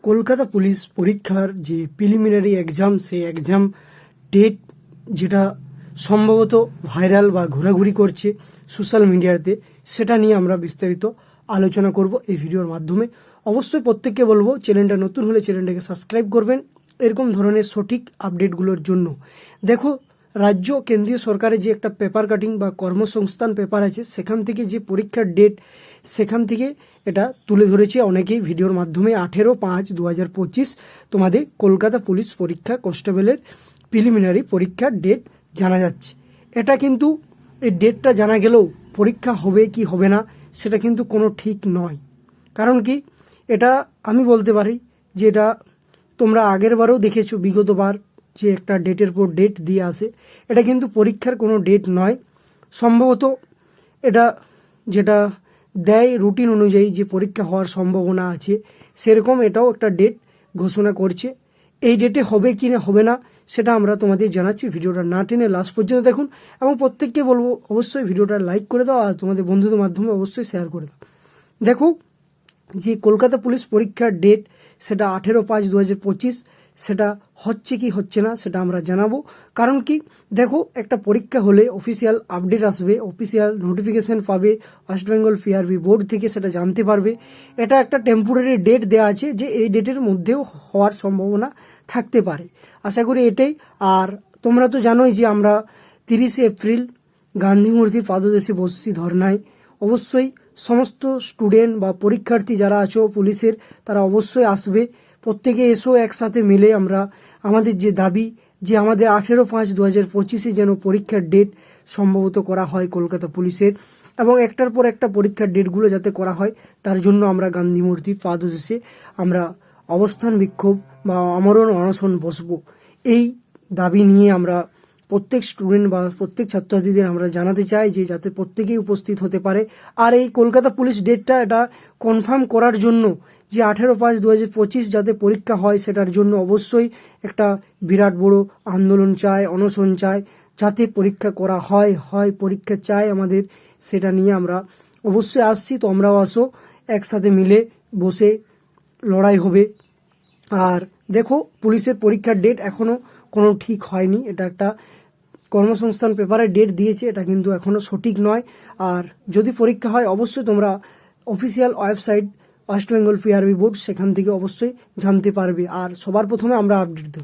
Kolkata police পরীক্ষার যে preliminary exam, সেই এক্সাম ডেট যেটা সম্ভবত ভাইরাল বা ঘোরাঘুরি করছে সোশ্যাল মিডিয়াতে, সেটা নিয়ে আমরা বিস্তারিত আলোচনা করব এই ভিডিওর মাধ্যমে। অবশ্যই প্রত্যেককে বলবো, চ্যানেলটা নতুন হলে চ্যানেলটাকে সাবস্ক্রাইব করবেন এরকম ধরনের সঠিক আপডেটগুলোর জন্য। দেখো, রাজ্য কেন্দ্রীয় সরকারের যে একটা পেপার কাটিং বা কর্মসংস্থান পেপার আছে, সেখান থেকে যে পরীক্ষার ডেট, সেখান থেকে এটা তুলে ধরেছে অনেকেই ভিডিওর মাধ্যমে। 18/5/2025 তোমাদের কলকাতা পুলিশ পরীক্ষা কনস্টেবলের প্রিলিমিনারি পরীক্ষার ডেট জানা যাচ্ছে। এটা কিন্তু এই ডেটটা জানা গেলেও পরীক্ষা হবে কি হবে না সেটা কিন্তু কোনো ঠিক নয়। কারণ কি, এটা আমি বলতে পারি যে এটা তোমরা আগের বারও দেখেছো, বিগতবার যে একটা ডেটের পর ডেট দিয়ে আসে, এটা কিন্তু পরীক্ষার কোনো ডেট নয়। সম্ভবত এটা যেটা দেয় রুটিন অনুযায়ী যে পরীক্ষা হওয়ার সম্ভাবনা আছে, সেরকম এটাও একটা ডেট ঘোষণা করছে। এই ডেটে হবে কি না হবে না সেটা আমরা তোমাদের জানাচ্ছি। ভিডিওটা না টেনে লাস্ট পর্যন্ত দেখুন, এবং প্রত্যেককে বলবো অবশ্যই ভিডিওটা লাইক করে দাও আর তোমাদের বন্ধুদের মাধ্যমে অবশ্যই শেয়ার করে দাও। দেখো, যে কলকাতা পুলিশ পরীক্ষার ডেট সেটা 18/5/2025, সেটা হচ্ছে কি হচ্ছে না সেটা আমরা জানাবো। কারণ কি, দেখো, একটা পরীক্ষা হলে অফিসিয়াল আপডেট আসবে, অফিসিয়াল নোটিফিকেশন পাবে ওয়েস্ট বেঙ্গল পিআরবি বোর্ড থেকে, সেটা জানতে পারবে। এটা একটা টেম্পোরারি ডেট দেওয়া আছে যে এই ডেটের মধ্যেও হওয়ার সম্ভাবনা থাকতে পারে। আশা করি এটাই। আর তোমরা তো জানোই যে আমরা 30শে এপ্রিল গান্ধী মূর্তির পাদদেশে বসছি ধর্নায়। অবশ্যই সমস্ত স্টুডেন্ট বা পরীক্ষার্থী যারা আছো পুলিশের, তারা অবশ্যই আসবে। প্রত্যেকে এসো, একসাথে মিলে আমরা আমাদের যে দাবি, যে আমাদের 18/5/2025 যেন পরীক্ষার ডেট সম্ভবত করা হয় কলকাতা পুলিশের, এবং একটার পর একটা পরীক্ষার ডেটগুলো যাতে করা হয়, তার জন্য আমরা গান্ধী মূর্তির পাদদেশে আমরা অবস্থান বিক্ষোভ বা আমরণ অনশন বসবো। এই দাবি নিয়ে আমরা প্রত্যেক স্টুডেন্ট বা প্রত্যেক ছাত্রছাত্রীদের আমরা জানাতে চাই যে যাতে প্রত্যেকেই উপস্থিত হতে পারে। আর এই কলকাতা পুলিশ ডেটটা এটা কনফার্ম করার জন্য যে 18/5/2025 যাতে পরীক্ষা হয়, সেটার জন্য অবশ্যই একটা বিরাট বড় আন্দোলন চাই, অনশন চাই, যাতে পরীক্ষা করা হয় পরীক্ষা চাই আমাদের। সেটা নিয়ে আমরা অবশ্যই আসছি, তো আমরাও আসো, একসাথে মিলে বসে লড়াই হবে। আর দেখো, পুলিশের পরীক্ষার ডেট এখনো কোনো ঠিক হয়নি। এটা একটা কর্মসংস্থান পেপারে ডেট দিয়েছে, এটা কিন্তু এখনো সঠিক নয়। আর যদি পরীক্ষা হয়, অবশ্যই তোমরা official website West Bengal PRB board, সেখান থেকে অবশ্যই জানতে পারবে। আর সবার প্রথমে আমরা আপডেট দেবো।